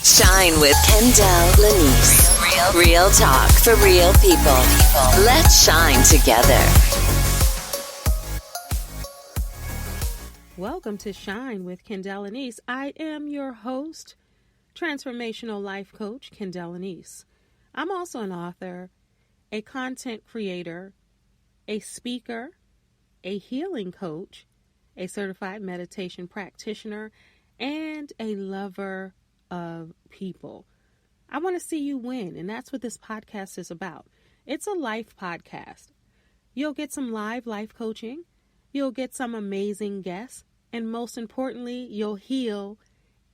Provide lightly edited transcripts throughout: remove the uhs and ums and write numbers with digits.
Shine with Kendell Lenice. Real talk for real people. Let's shine together. Welcome to Shine with Kendell Lenice. I am your host, transformational life coach, Kendell Lenice. I'm also an author, a content creator, a speaker, a healing coach, a certified meditation practitioner, and a lover of people. I want to see you win, and that's what this podcast is about. It's a life podcast. You'll get some live life coaching, you'll get some amazing guests, and most importantly, you'll heal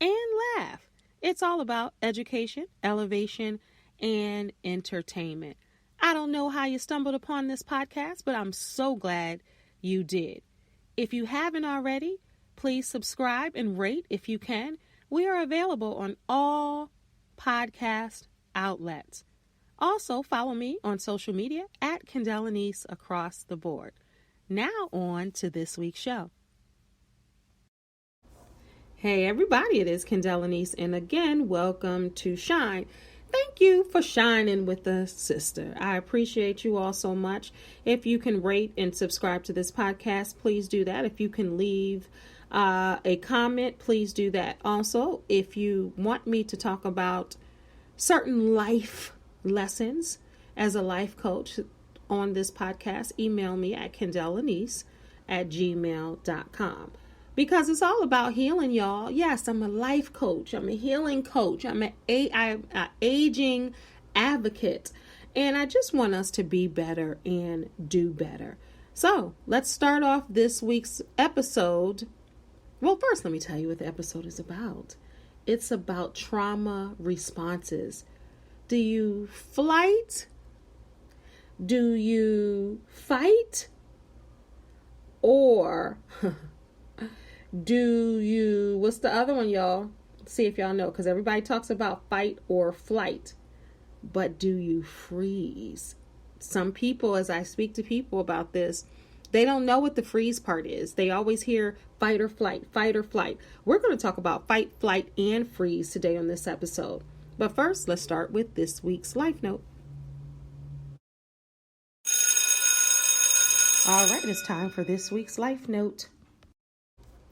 and laugh. It's all about education, elevation, and entertainment. I don't know how you stumbled upon this podcast, but I'm so glad you did. If you haven't already, please subscribe and rate if you can. We are available on all podcast outlets. Also, follow me on social media at Kendell Lenice across the board. Now on to this week's show. Hey everybody, it is Kendell Lenice, and again, welcome to Shine. Thank you for shining with us, sister. I appreciate you all so much. If you can rate and subscribe to this podcast, please do that. If you can leave a comment, please do that. Also, if you want me to talk about certain life lessons as a life coach on this podcast, email me at kendelllenice@gmail.com. Because it's all about healing, y'all. Yes, I'm a life coach. I'm a healing coach. I'm an aging advocate. And I just want us to be better and do better. So let's start off this week's episode. Well, first, let me tell you what the episode is about. It's about trauma responses. Do you flight? Do you fight? Or do you, what's the other one, y'all? See if y'all know, because everybody talks about fight or flight. But do you freeze? Some people, as I speak to people about this, they don't know what the freeze part is. They always hear fight or flight, fight or flight. We're going to talk about fight, flight, and freeze today on this episode. But first, let's start with this week's Life Note. All right, it's time for this week's Life Note.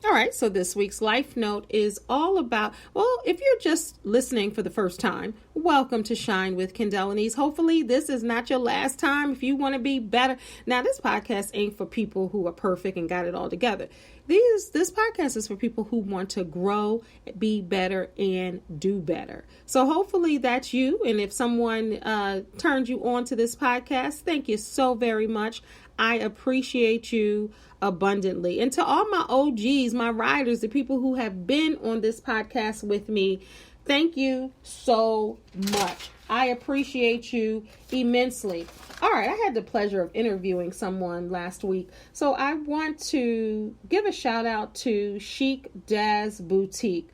All right, so this week's Life Note is all about, well, if you're just listening for the first time, welcome to Shine with Kendell Lenice. Hopefully this is not your last time if you want to be better. Now, this podcast ain't for people who are perfect and got it all together. This podcast is for people who want to grow, be better, and do better. So hopefully that's you. And if someone turned you on to this podcast, thank you so very much. I appreciate you abundantly. And to all my OGs, my riders, the people who have been on this podcast with me, thank you so much. I appreciate you immensely. All right, I had the pleasure of interviewing someone last week, so I want to give a shout out to Chic Jazz Boutique.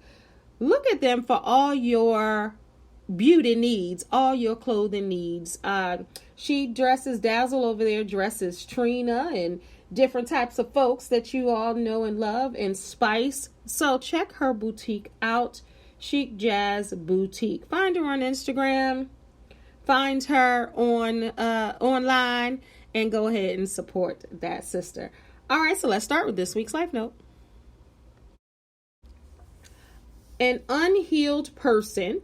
Look at them for all your beauty needs, all your clothing needs. She dresses, Dazzle over there dresses Trina and different types of folks that you all know and love, and Spice. So check her boutique out, Chic Jazz Boutique. Find her on Instagram, find her on online, and go ahead and support that sister. All right, so let's start with this week's Life Note. An unhealed person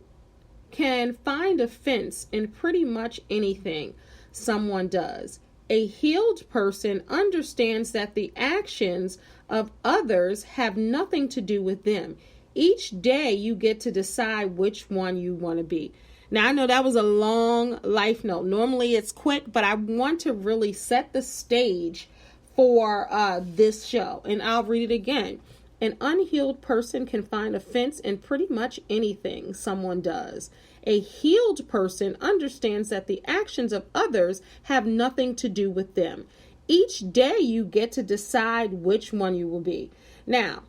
can find offense in pretty much anything someone does. A healed person understands that the actions of others have nothing to do with them. Each day you get to decide which one you want to be. Now, I know that was a long life note. Normally it's quick, but I want to really set the stage for this show. And I'll read it again. An unhealed person can find offense in pretty much anything someone does. A healed person understands that the actions of others have nothing to do with them. Each day you get to decide which one you will be. Now,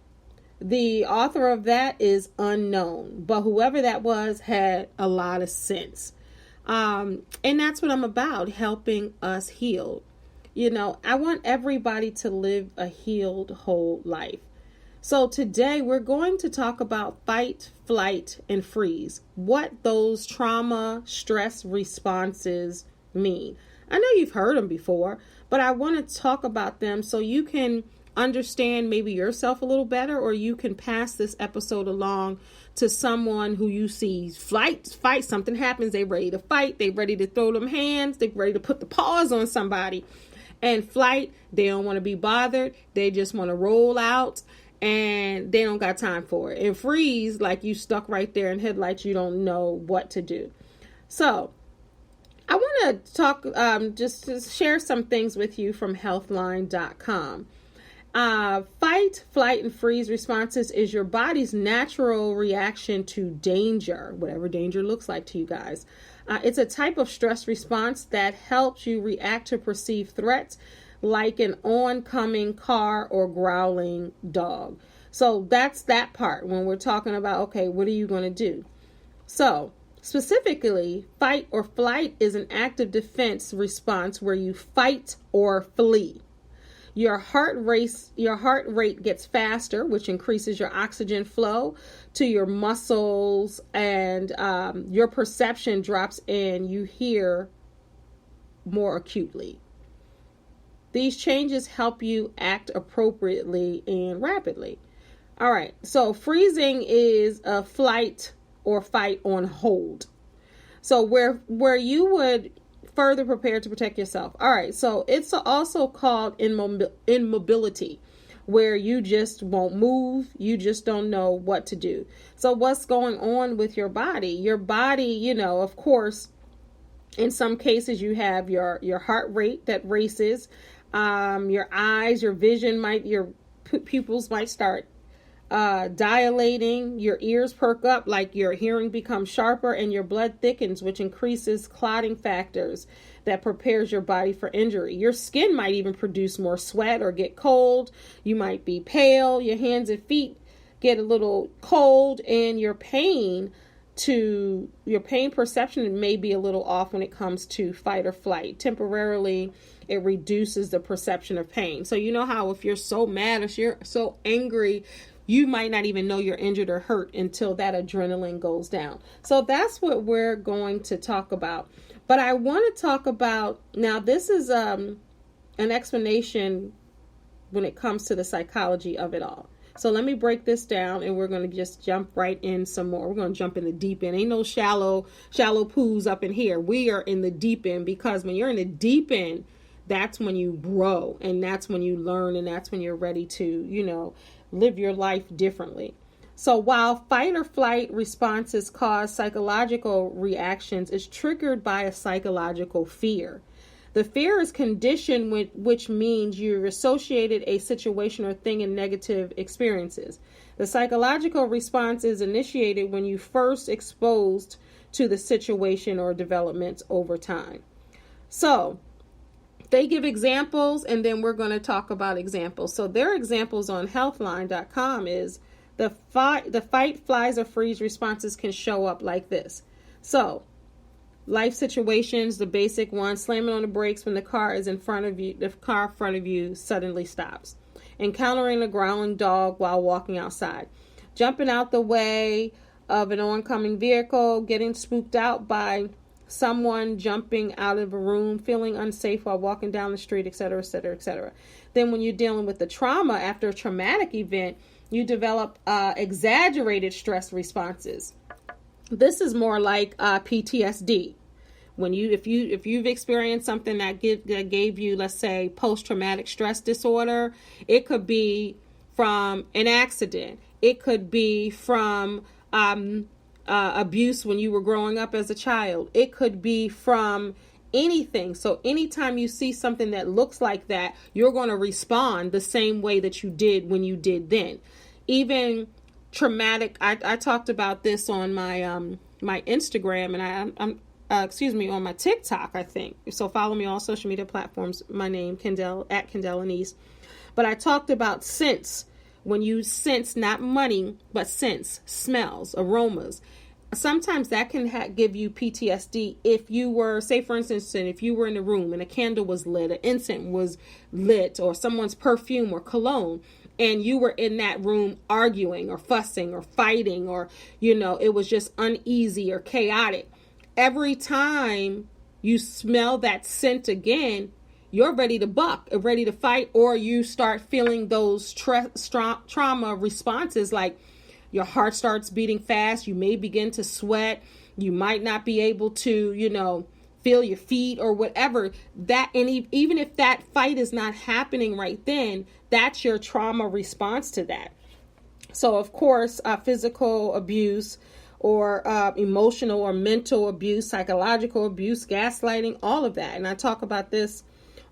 the author of that is unknown, but whoever that was had a lot of sense. And that's what I'm about, helping us heal. You know, I want everybody to live a healed, whole life. So today we're going to talk about fight, flight, and freeze. What those trauma stress responses mean. I know you've heard them before, but I want to talk about them so you can understand maybe yourself a little better, or you can pass this episode along to someone who you see fight, something happens, they ready to fight, they ready to throw them hands, they ready to put the paws on somebody. And flight, they don't want to be bothered, they just want to roll out, and they don't got time for it. And freeze, like you stuck right there in headlights, you don't know what to do. So I want to talk, just to share some things with you from healthline.com. Fight, flight, and freeze responses is your body's natural reaction to danger, whatever danger looks like to you guys. It's a type of stress response that helps you react to perceived threats, like an oncoming car or growling dog. So that's that part when we're talking about, okay, what are you going to do? So specifically, fight or flight is an active defense response where you fight or flee. Your heart rate gets faster, which increases your oxygen flow to your muscles, and your perception drops and you hear more acutely. These changes help you act appropriately and rapidly. All right, so freezing is a flight or fight on hold. So where you would further prepare to protect yourself. All right, so it's also called immobility, where you just won't move, you just don't know what to do. So what's going on with your body? Your body, of course, in some cases you have your heart rate that races, your eyes, your vision your pupils might start dilating, your ears perk up, like your hearing becomes sharper, and your blood thickens, which increases clotting factors that prepares your body for injury. Your skin might even produce more sweat or get cold. You might be pale. Your hands and feet get a little cold, and your pain perception may be a little off when it comes to fight or flight. Temporarily, it reduces the perception of pain. So you know how if you're so mad, if you're so angry, you might not even know you're injured or hurt until that adrenaline goes down. So that's what we're going to talk about. But I want to talk about, now this is an explanation when it comes to the psychology of it all. So let me break this down, and we're going to just jump right in some more. We're going to jump in the deep end. Ain't no shallow pools up in here. We are in the deep end, because when you're in the deep end, that's when you grow, and that's when you learn, and that's when you're ready to, live your life differently. So while fight or flight responses cause psychological reactions, it's triggered by a psychological fear. The fear is conditioned, which means you've associated a situation or thing in negative experiences. The psychological response is initiated when you first exposed to the situation or developments over time. So they give examples, and then we're going to talk about examples. So their examples on healthline.com is the fight, flies, or freeze responses can show up like this. So life situations, the basic one, slamming on the brakes when the car in front of you suddenly stops. Encountering a growling dog while walking outside. Jumping out the way of an oncoming vehicle, getting spooked out by someone jumping out of a room, feeling unsafe while walking down the street, etc., etc., etc. Then when you're dealing with the trauma after a traumatic event, you develop exaggerated stress responses. This is more like PTSD. If you've experienced something that gave you, let's say, post-traumatic stress disorder, it could be from an accident. It could be from abuse when you were growing up as a child. It could be from anything. So anytime you see something that looks like that, you're going to respond the same way that you did when you did then. Even traumatic. I talked about this on my my Instagram, and I'm on my TikTok, I think. So follow me on all social media platforms. My name, Kendell, at Kendell Lenice. But I talked about sense. When you sense, not money, but sense, smells, aromas. Sometimes that can give you PTSD if you were, say for instance, if you were in a room and a candle was lit, an incense was lit, or someone's perfume or cologne, and you were in that room arguing or fussing or fighting, or, it was just uneasy or chaotic. Every time you smell that scent again, you're ready to buck, ready to fight, or you start feeling those trauma responses, like your heart starts beating fast. You may begin to sweat. You might not be able to, feel your feet or whatever. That, and even if that fight is not happening right then, that's your trauma response to that. So, of course, physical abuse or emotional or mental abuse, psychological abuse, gaslighting, all of that. And I talk about this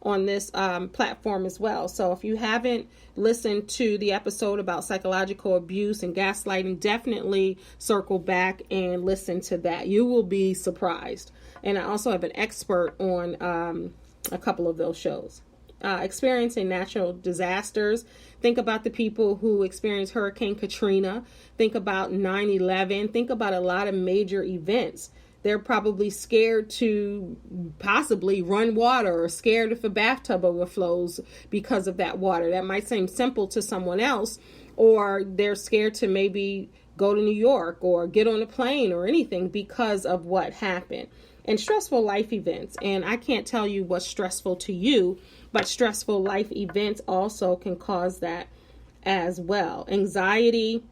on this platform as well. So if you haven't listened to the episode about psychological abuse and gaslighting, definitely circle back and listen to that. You will be surprised. And I also have an expert on a couple of those shows. Experiencing natural disasters. Think about the people who experienced Hurricane Katrina. Think about 9/11. Think about a lot of major events. They're probably scared to possibly run water, or scared if a bathtub overflows because of that water. That might seem simple to someone else, or they're scared to maybe go to New York or get on a plane or anything because of what happened. And stressful life events. And I can't tell you what's stressful to you, but stressful life events also can cause that as well. Anxiety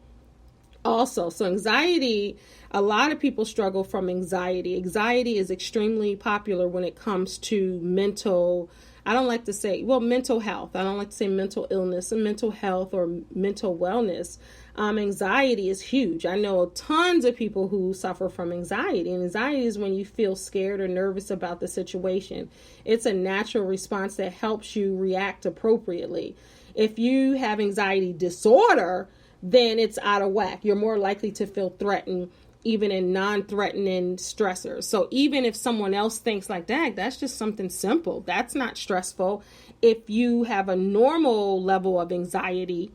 also. So anxiety, a lot of people struggle from anxiety. Anxiety is extremely popular when it comes to mental, I don't like to say, mental health. I don't like to say mental illness and mental health or mental wellness. Anxiety is huge. I know tons of people who suffer from anxiety. And anxiety is when you feel scared or nervous about the situation. It's a natural response that helps you react appropriately. If you have anxiety disorder, then it's out of whack. You're more likely to feel threatened, even in non-threatening stressors. So even if someone else thinks like, dang, that's just something simple, that's not stressful. If you have a normal level of anxiety,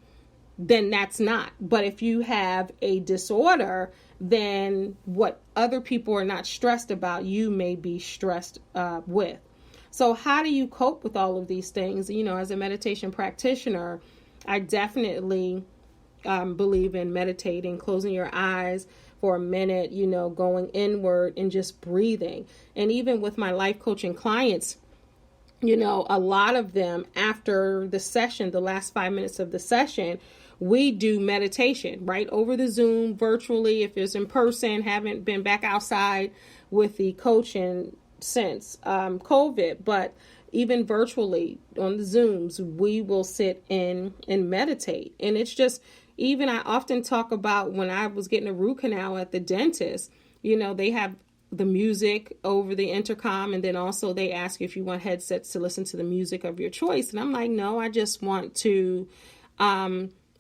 then that's not. But if you have a disorder, then what other people are not stressed about, you may be stressed with. So how do you cope with all of these things? As a meditation practitioner, I definitely believe in meditating, closing your eyes for a minute, going inward and just breathing. And even with my life coaching clients, a lot of them, after the session, the last 5 minutes of the session, we do meditation right over the Zoom virtually. If it's in person, haven't been back outside with the coaching since COVID, but even virtually on the Zooms, we will sit in and meditate. And it's just, even I often talk about when I was getting a root canal at the dentist, they have the music over the intercom, and then also they ask you if you want headsets to listen to the music of your choice. And I'm like, no, I just want to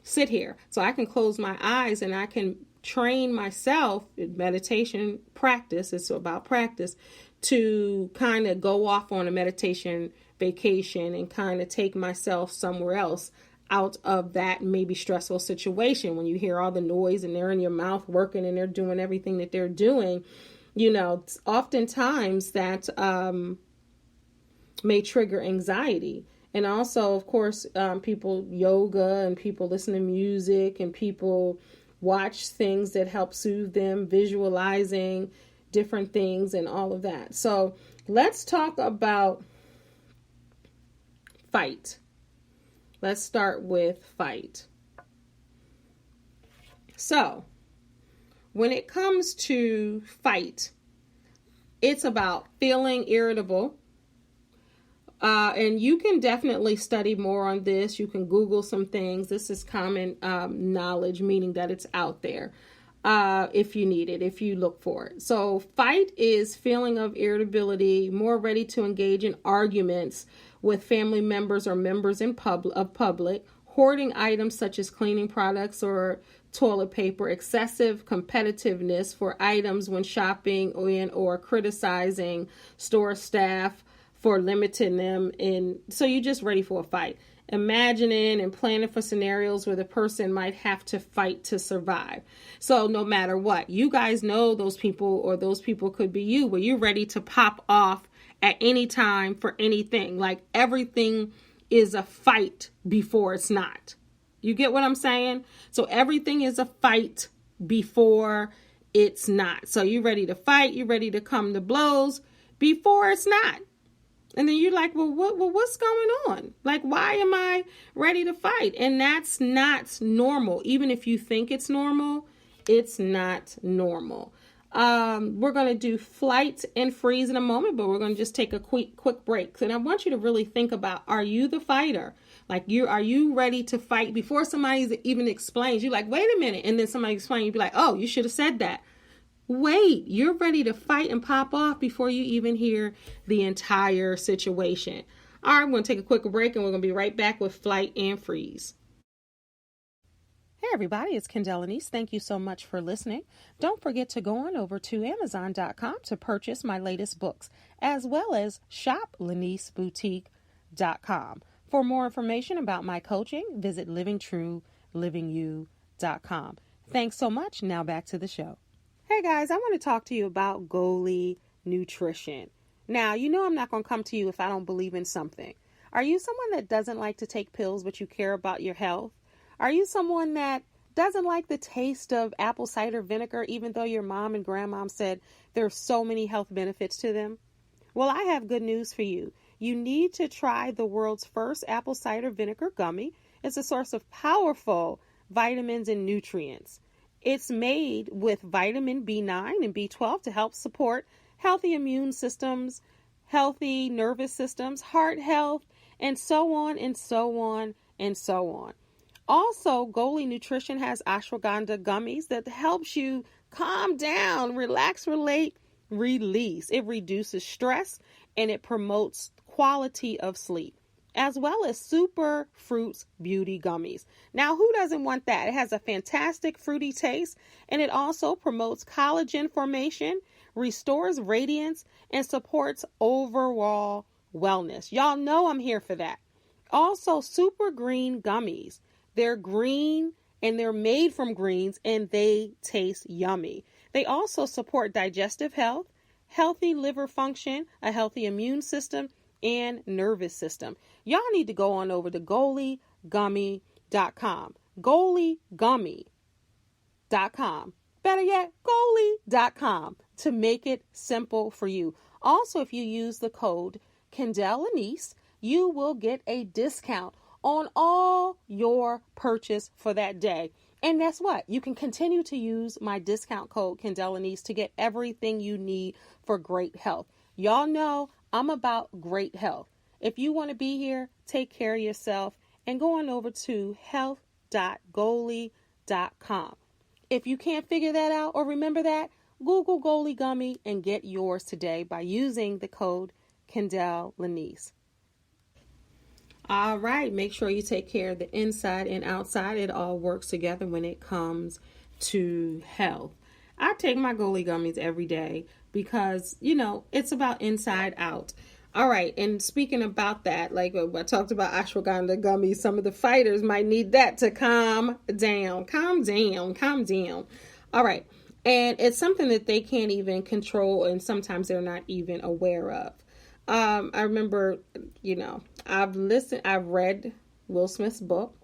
sit here. So I can close my eyes and I can train myself in meditation practice. It's about practice to kind of go off on a meditation vacation and kind of take myself somewhere else out of that maybe stressful situation. When you hear all the noise and they're in your mouth working and they're doing everything that they're doing, oftentimes that may trigger anxiety. And also, of course, people yoga and people listen to music and people watch things that help soothe them, visualizing different things and all of that. So let's talk about fight. Let's start with fight. So when it comes to fight, it's about feeling irritable. And you can definitely study more on this. You can Google some things. This is common knowledge, meaning that it's out there if you need it, if you look for it. So fight is feeling of irritability, more ready to engage in arguments with family members or members of public, hoarding items such as cleaning products or toilet paper, excessive competitiveness for items when shopping, or criticizing store staff for limiting them. And so you're just ready for a fight. Imagining and planning for scenarios where the person might have to fight to survive. So no matter what, you guys know those people, or those people could be you, where you're ready to pop off at any time for anything. Like everything is a fight before it's not. You get what I'm saying? So everything is a fight before it's not. So you're ready to fight. You're ready to come to blows before it's not. And then you're like, what's going on? Like, why am I ready to fight? And that's not normal. Even if you think it's normal, it's not normal. We're going to do flight and freeze in a moment, but we're going to just take a quick break. And I want you to really think about, are you the fighter? Like, are you ready to fight before somebody even explains? You're like, wait a minute. And then somebody explains, you'd be like, oh, you should have said that. Wait, you're ready to fight and pop off before you even hear the entire situation. All right, we're going to take a quick break and we're going to be right back with flight and freeze. Hey everybody, it's Kendell Lenice. Thank you so much for listening. Don't forget to go on over to Amazon.com to purchase my latest books, as well as shopleniceboutique.com. For more information about my coaching, visit livingtruelivingyou.com. Thanks so much. Now back to the show. Hey guys, I want to talk to you about Goli Nutrition. Now, you know I'm not going to come to you if I don't believe in something. Are you someone that doesn't like to take pills, but you care about your health? Are you someone that doesn't like the taste of apple cider vinegar, even though your mom and grandmom said there are so many health benefits to them? Well, I have good news for you. You need to try the world's first apple cider vinegar gummy. It's a source of powerful vitamins and nutrients. It's made with vitamin B9 and B12 to help support healthy immune systems, healthy nervous systems, heart health, and so on and so on and so on. Also, Goli Nutrition has ashwagandha gummies that helps you calm down, relax, relate, release. It reduces stress and it promotes quality of sleep, as well as Super Fruits Beauty Gummies. Now, who doesn't want that? It has a fantastic fruity taste, and it also promotes collagen formation, restores radiance, and supports overall wellness. Y'all know I'm here for that. Also, Super Green Gummies. They're green, and they're made from greens, and they taste yummy. They also support digestive health, healthy liver function, a healthy immune system, and nervous system. Y'all need to go on over to goligummy.com. goligummy.com. Better yet, goli.com to make it simple for you. Also, if you use the code Kendell Lenice, you will get a discount on all your purchase for that day. And guess what? You can continue to use my discount code Kendell Lenice to get everything you need for great health. Y'all know I'm about great health. If you want to be here, take care of yourself and go on over to health.goli.com. If you can't figure that out or remember that, Google Goli Gummy and get yours today by using the code Kendell Lenice. All right, make sure you take care of the inside and outside. It all works together when it comes to health. I take my Goli gummies every day because, it's about inside out. All right, and speaking about that, like I talked about ashwagandha gummies, some of the fighters might need that to calm down. All right, and it's something that they can't even control, and sometimes they're not even aware of. I remember, I've read Will Smith's book,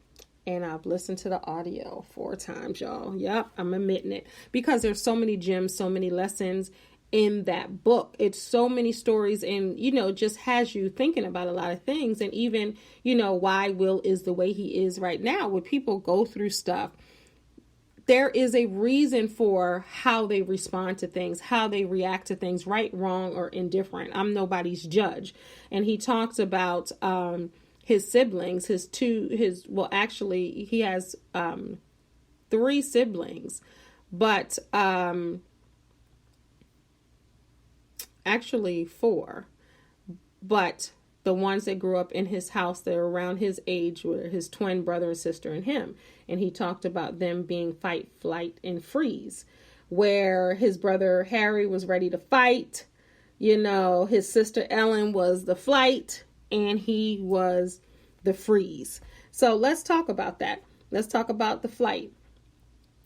and I've listened to the audio 4 times, y'all. Yep, I'm admitting it, because there's so many gems, so many lessons in that book. It's so many stories, and, just has you thinking about a lot of things, and even, why Will is the way he is right now. When people go through stuff, there is a reason for how they respond to things, how they react to things, right, wrong, or indifferent. I'm nobody's judge. And he talks about his siblings, he has 3 siblings, but actually 4. But the ones that grew up in his house that are around his age were his twin brother and sister and him. And he talked about them being fight, flight, and freeze, where his brother Harry was ready to fight. His sister Ellen was the flight and he was the freeze. So let's talk about that. Let's talk about the flight.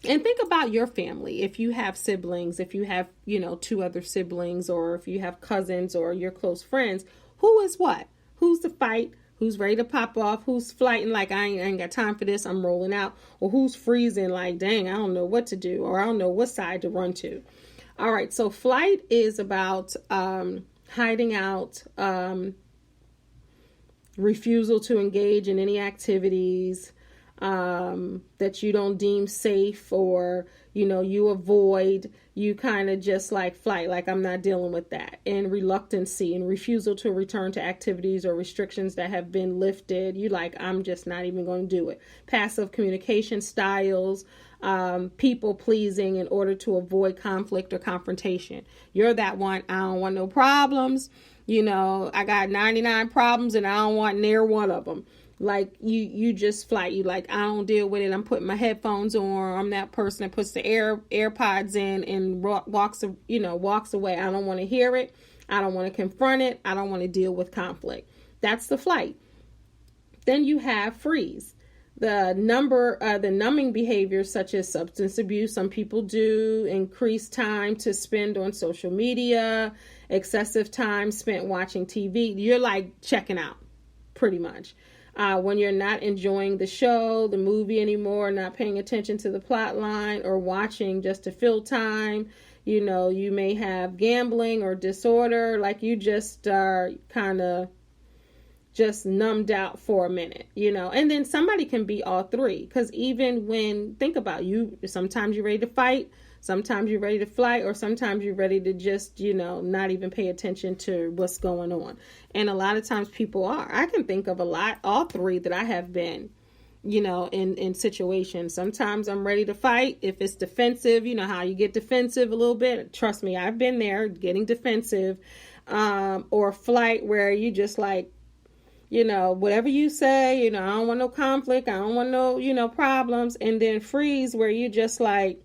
And think about your family. If you have siblings, if you have, 2 other siblings, or if you have cousins or your close friends, who is what? Who's the fight? Who's ready to pop off? Who's flighting like I ain't got time for this, I'm rolling out? Or who's freezing like, dang, I don't know what to do, or I don't know what side to run to. All right, so flight is about hiding out, refusal to engage in any activities that you don't deem safe, or you avoid. You kind of just like flight, like I'm not dealing with that. And reluctancy and refusal to return to activities or restrictions that have been lifted. You like, I'm just not even going to do it. Passive communication styles, people pleasing in order to avoid conflict or confrontation. You're that one. I don't want no problems. I got 99 problems and I don't want near one of them. Like you just flight. You like, I don't deal with it. I'm putting my headphones on. I'm that person that puts the AirPods in and walks away. I don't want to hear it. I don't want to confront it. I don't want to deal with conflict. That's the flight. Then you have freeze. The numbing behaviors such as substance abuse. Some people do increased time to spend on social media, excessive time spent watching TV. You're like checking out pretty much. When you're not enjoying the show, the movie anymore, not paying attention to the plot line, or watching just to fill time. You may have gambling or disorder, like you just are kind of just numbed out for a minute, and then somebody can be all three. Because even when, think about sometimes you're ready to fight, sometimes you're ready to flight, or sometimes you're ready to just, not even pay attention to what's going on. And a lot of times people are. I can think of all three that I have been, in situations. Sometimes I'm ready to fight. If it's defensive, how you get defensive a little bit. Trust me, I've been there, getting defensive. Or flight, where you just like, whatever you say, I don't want no conflict. I don't want no, problems. And then freeze, where you just like,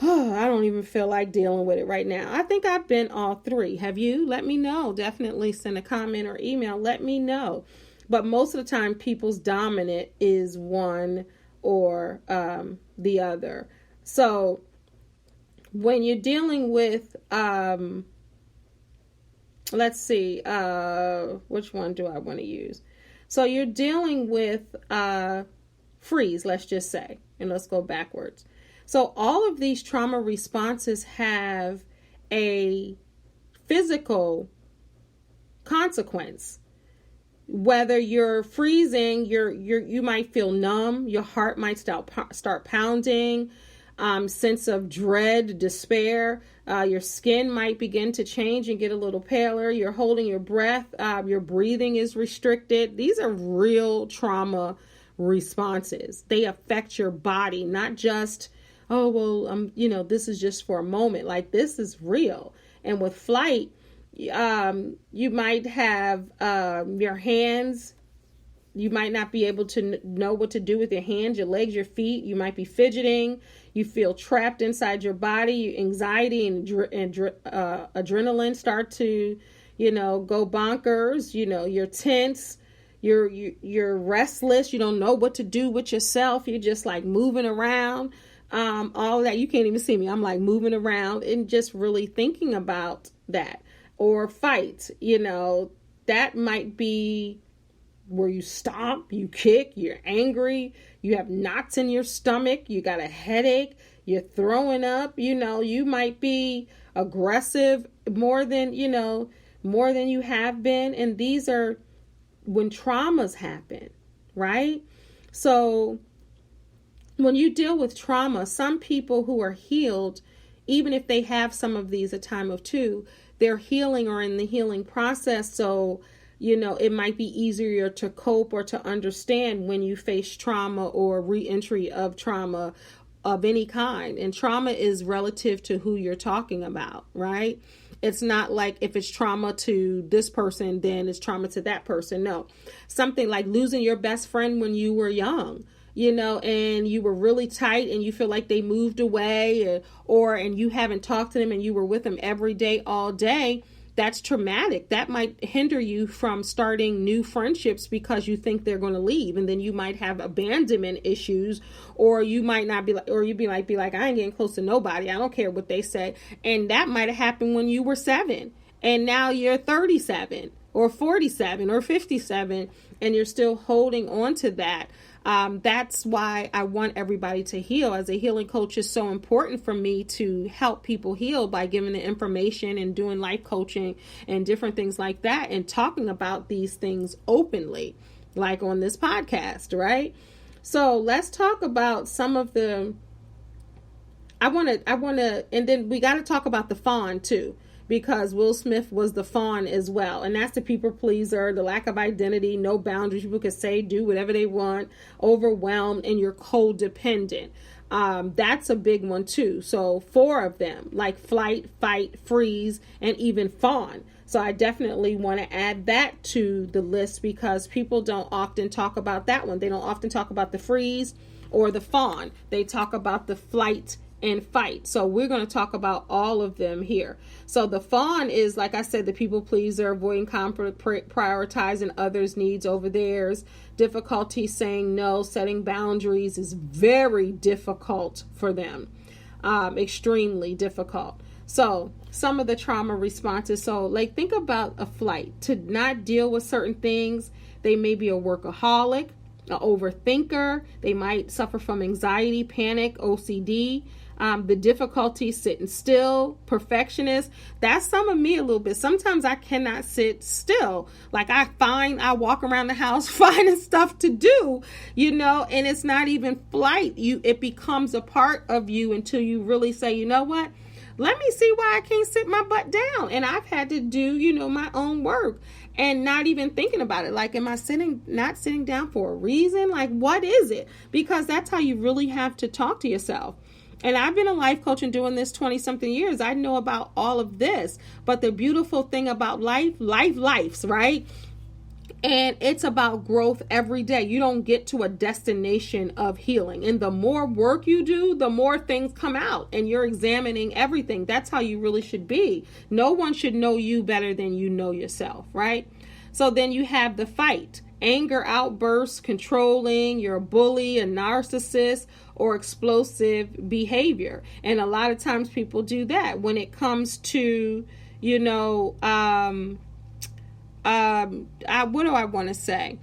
oh, I don't even feel like dealing with it right now. I think I've been all three. Have you? Let me know. Definitely send a comment or email. Let me know. But most of the time, people's dominant is one or the other. So when you're dealing with, let's see, which one do I want to use? So you're dealing with freeze, let's just say, and let's go backwards. So all of these trauma responses have a physical consequence. Whether you're freezing, you might feel numb, your heart might start pounding, sense of dread, despair. Your skin might begin to change and get a little paler. You're holding your breath. Your breathing is restricted. These are real trauma responses. They affect your body, not just, oh, well, this is just for a moment. Like, this is real. And with flight, you might have your hands. You might not be able to know what to do with your hands, your legs, your feet. You might be fidgeting. You feel trapped inside your body. Anxiety and adrenaline start to, go bonkers. You're tense. You're restless. You don't know what to do with yourself. You're just like moving around. All that. You can't even see me. I'm like moving around and just really thinking about that. Or fight. That might be where you stomp, you kick, you're angry, you have knots in your stomach, you got a headache, you're throwing up, you might be aggressive more than you have been. And these are when traumas happen, right? So when you deal with trauma, some people who are healed, even if they have some of these a time of two, they're healing or in the healing process. So it might be easier to cope or to understand when you face trauma or re-entry of trauma of any kind. And trauma is relative to who you're talking about, right? It's not like if it's trauma to this person, then it's trauma to that person. No, something like losing your best friend when you were young, and you were really tight and you feel like they moved away and you haven't talked to them and you were with them every day, all day. That's traumatic. That might hinder you from starting new friendships because you think they're going to leave. And then you might have abandonment issues, or you might not be like, or you'd be like, I ain't getting close to nobody. I don't care what they say. And that might have happened when you were 7 and now you're 37. or 47 or 57, and you're still holding on to that. That's why I want everybody to heal. As a healing coach, is so important for me to help people heal by giving the information and doing life coaching and different things like that, and talking about these things openly, like on this podcast, right? So let's talk about some of the, I want to, and then we got to talk about the fawn too, because Will Smith was the fawn as well. And that's the people pleaser, the lack of identity, no boundaries. People can say, do whatever they want, overwhelmed, and you're codependent. That's a big one too. So 4 of them, like flight, fight, freeze, and even fawn. So I definitely want to add that to the list, because people don't often talk about that one. They don't often talk about the freeze or the fawn. They talk about the flight and fight. So we're going to talk about all of them here. So the fawn is, like I said, the people pleaser, avoiding conflict, prioritizing others' needs over theirs, difficulty saying no, setting boundaries is very difficult for them, extremely difficult. So some of the trauma responses. So like, think about a flight. To not deal with certain things, they may be a workaholic, an overthinker. They might suffer from anxiety, panic, OCD. The difficulty sitting still, perfectionist. That's some of me a little bit. Sometimes I cannot sit still. Like I walk around the house finding stuff to do, and it's not even flight. It becomes a part of you until you really say, you know what? Let me see why I can't sit my butt down. And I've had to do, my own work and not even thinking about it. Like, am I not sitting down for a reason? Like, what is it? Because that's how you really have to talk to yourself. And I've been a life coach and doing this 20 something years. I know about all of this. But the beautiful thing about life's, right? And it's about growth every day. You don't get to a destination of healing. And the more work you do, the more things come out. And you're examining everything. That's how you really should be. No one should know you better than you know yourself, right? So then you have the fight. Anger outbursts, controlling, you're a bully, a narcissist, or explosive behavior. And a lot of times people do that when it comes to, what do I want to say?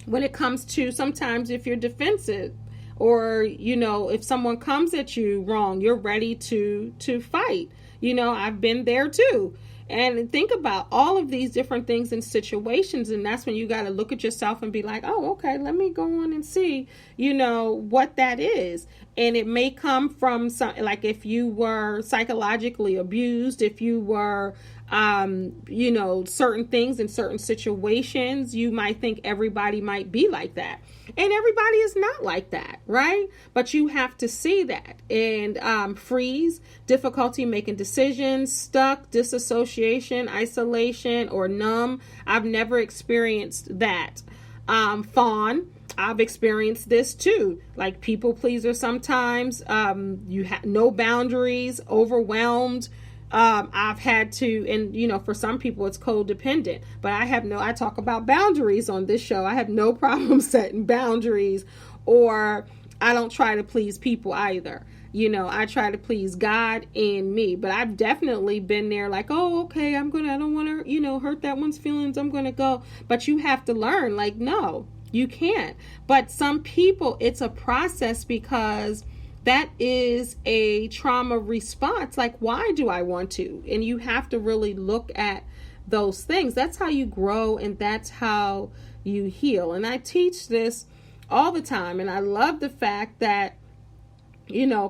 When it comes to sometimes if you're defensive, or, if someone comes at you wrong, you're ready to fight. I've been there too. And think about all of these different things and situations. And that's when you got to look at yourself and be like, oh, okay, let me go on and see, what that is. And it may come from like if you were psychologically abused, if you were, certain things in certain situations, you might think everybody might be like that. And everybody is not like that, right? But you have to see that. And freeze, difficulty making decisions, stuck, disassociation, isolation, or numb. I've never experienced that. Fawn, I've experienced this too. Like people pleaser sometimes. You have no boundaries, overwhelmed. I've had to, and for some people it's codependent, but I talk about boundaries on this show. I have no problem setting boundaries, or I don't try to please people either. I try to please God and me, but I've definitely been there like, oh, okay, I don't want to, hurt that one's feelings. I'm going to go. But you have to learn, like, no, you can't. But some people, it's a process, because that is a trauma response. Like, why do I want to? And you have to really look at those things. That's how you grow, and that's how you heal. And I teach this all the time. And I love the fact that,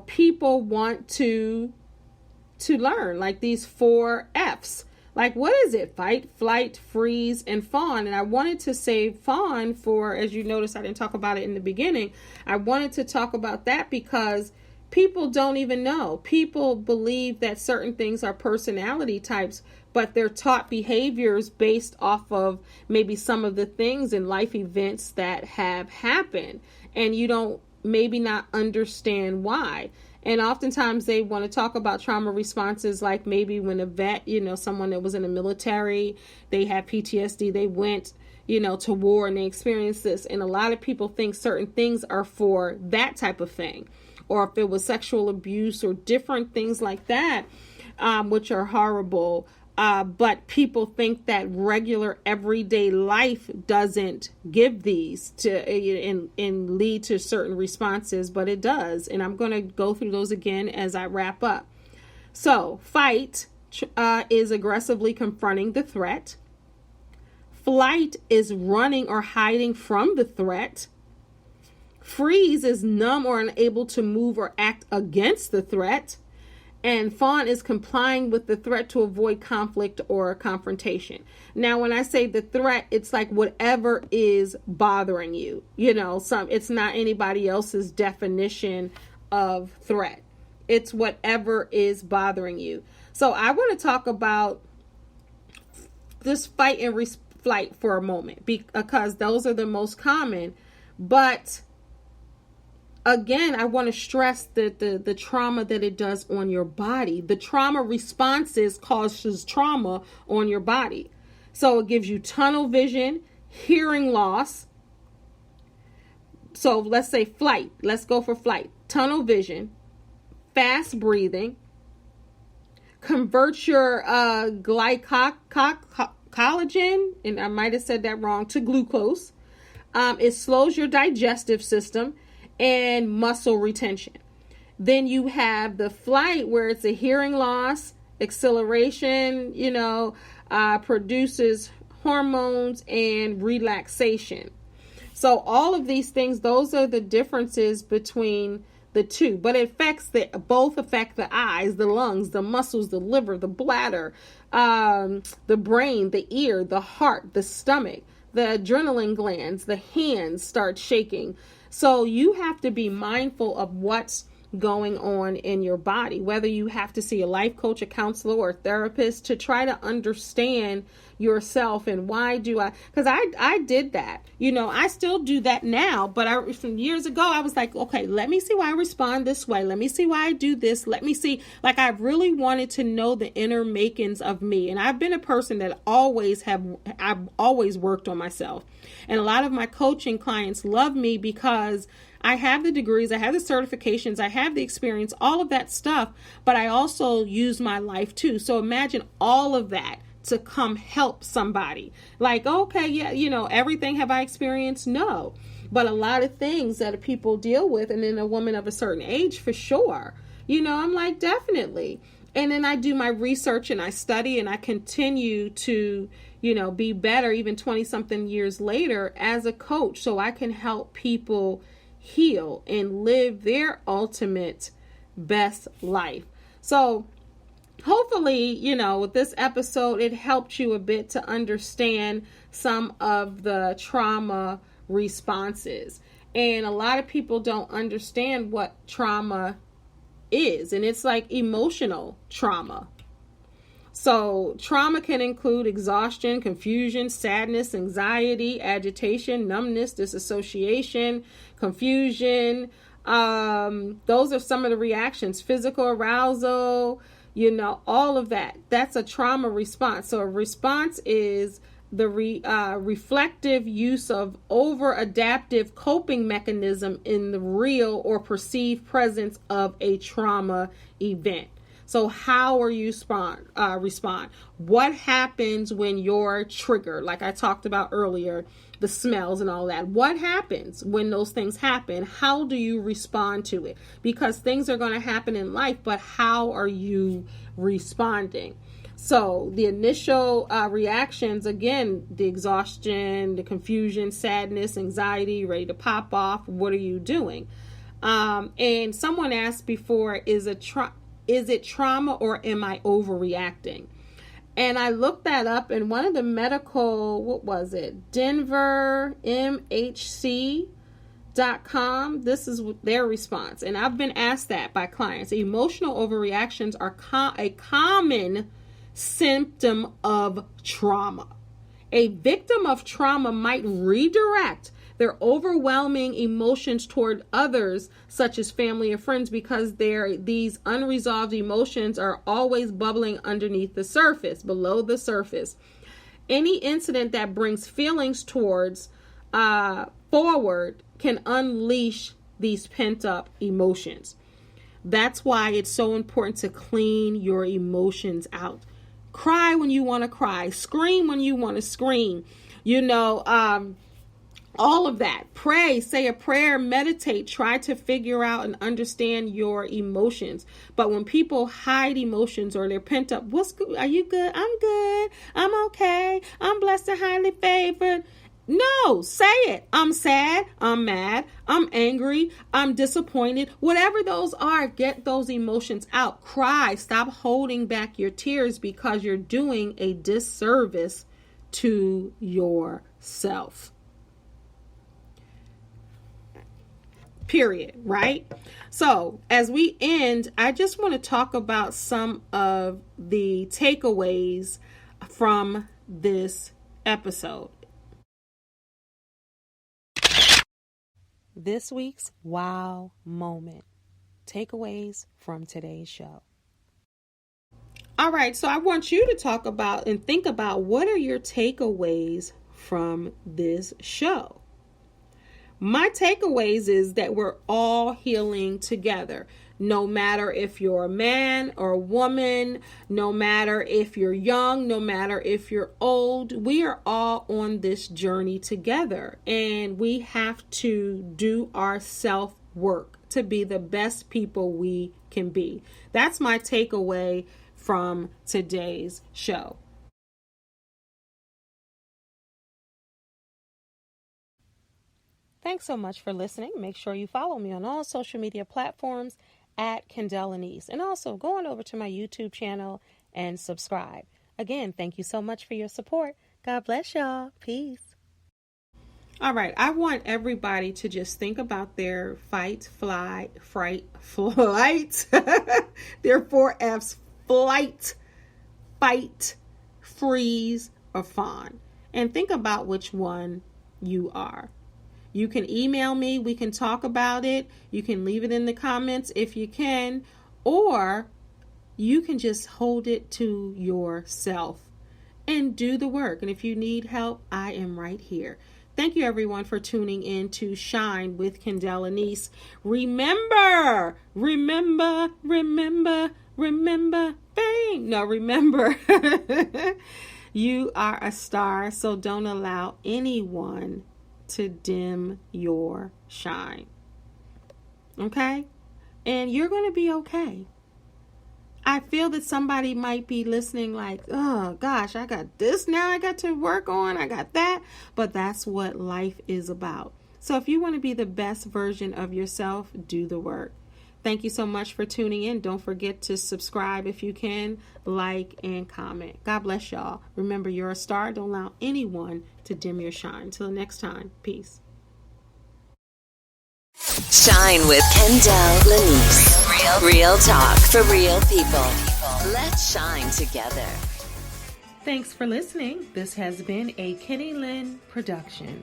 people want to learn like these 4 F's. Like, what is it? Fight, flight, freeze, and fawn. And I wanted to save fawn for, as you notice, I didn't talk about it in the beginning. I wanted to talk about that because people don't even know. People believe that certain things are personality types, but they're taught behaviors based off of maybe some of the things in life events that have happened. And you don't maybe not understand why. And oftentimes they want to talk about trauma responses, like maybe when a vet, someone that was in the military, they had PTSD, they went, to war and they experienced this. And a lot of people think certain things are for that type of thing, or if it was sexual abuse or different things like that, which are horrible. But people think that regular everyday life doesn't give these to and lead to certain responses, but it does. And I'm going to go through those again as I wrap up. So fight is aggressively confronting the threat. Flight is running or hiding from the threat. Freeze is numb or unable to move or act against the threat. And fawn is complying with the threat to avoid conflict or confrontation. Now, when I say the threat, it's like whatever is bothering you. It's not anybody else's definition of threat. It's whatever is bothering you. So I want to talk about this fight and flight for a moment because those are the most common. But again, I want to stress that the trauma that it does on your body. The trauma responses causes trauma on your body. So it gives you tunnel vision, hearing loss. So let's say flight. Let's go for flight. Tunnel vision, fast breathing, converts your glycogen, and I might have said that wrong, to glucose. It slows your digestive system and muscle retention. Then you have the flight where it's a hearing loss, acceleration, produces hormones and relaxation. So all of these things, those are the differences between the two, but both affect the eyes, the lungs, the muscles, the liver, the bladder, the brain, the ear, the heart, the stomach, the adrenaline glands, the hands start shaking. So you have to be mindful of what's going on in your body, whether you have to see a life coach, a counselor, or a therapist to try to understand yourself. And why do because I did that, I still do that now, but from years ago, I was like, okay, let me see why I respond this way. Let me see why I do this. Let me see, I really wanted to know the inner makings of me. And I've been a person that I've always worked on myself. And a lot of my coaching clients love me because I have the degrees, I have the certifications, I have the experience, all of that stuff, but I also use my life too. So imagine all of that to come help somebody. Okay, yeah, everything have I experienced? No. But a lot of things that people deal with, and then a woman of a certain age, for sure. I'm like, definitely. And then I do my research and I study and I continue to, be better even 20 something years later as a coach, so I can help people heal and live their ultimate best life. So hopefully, with this episode, it helped you a bit to understand some of the trauma responses. And a lot of people don't understand what trauma is. And it's like emotional trauma. So trauma can include exhaustion, confusion, sadness, anxiety, agitation, numbness, disassociation, confusion. Those are some of the reactions. Physical arousal, all of that. That's a trauma response. So a response is the reflective use of over-adaptive coping mechanism in the real or perceived presence of a trauma event. So how are you respond? What happens when you're triggered? Like I talked about earlier, the smells and all that. What happens when those things happen? How do you respond to it? Because things are going to happen in life, but how are you responding? So the initial reactions, again, the exhaustion, the confusion, sadness, anxiety, ready to pop off. What are you doing? And someone asked before, is it trauma or am I overreacting? And I looked that up in one of the medical, Denver MHC.com. This is their response. And I've been asked that by clients. Emotional overreactions are a common symptom of trauma. A victim of trauma might redirect their overwhelming emotions toward others, such as family or friends, because these unresolved emotions are always bubbling underneath the surface, below the surface. Any incident that brings feelings towards forward can unleash these pent-up emotions. That's why it's so important to clean your emotions out. Cry when you want to cry. Scream when you want to scream. All of that. Pray, say a prayer, meditate, try to figure out and understand your emotions. But when people hide emotions or they're pent up, what's good? Are you good? I'm good. I'm okay. I'm blessed and highly favored. No, say it. I'm sad. I'm mad. I'm angry. I'm disappointed. Whatever those are, get those emotions out. Cry. Stop holding back your tears because you're doing a disservice to yourself. Period, right? So as we end, I just want to talk about some of the takeaways from this episode. This week's wow moment. Takeaways from today's show. All right, so I want you to talk about and think about what are your takeaways from this show. My takeaways is that we're all healing together. No matter if you're a man or a woman, no matter if you're young, no matter if you're old, we are all on this journey together. And we have to do our self-work to be the best people we can be. That's my takeaway from today's show. Thanks so much for listening. Make sure you follow me on all social media platforms at Kendell Lenice. And also go on over to my YouTube channel and subscribe. Again, thank you so much for your support. God bless y'all. Peace. All right. I want everybody to just think about their fight, flight. Their 4 F's: flight, fight, freeze, or fawn. And think about which one you are. You can email me. We can talk about it. You can leave it in the comments if you can, or you can just hold it to yourself and do the work. And if you need help, I am right here. Thank you, everyone, for tuning in to Shine with Kendell Lenice. Remember, bang. No, remember, you are a star, so don't allow anyone to dim your shine. Okay? And you're going to be okay. I feel that somebody might be listening like, oh gosh, I got this now I got to work on. I got that. But that's what life is about. So if you want to be the best version of yourself, do the work. Thank you so much for tuning in. Don't forget to subscribe if you can, like, and comment. God bless y'all. Remember, you're a star. Don't allow anyone to dim your shine. Till next time, peace. Shine with Kendell Lenice. Real talk for real people. Let's shine together. Thanks for listening. This has been a Kenny Lynn production.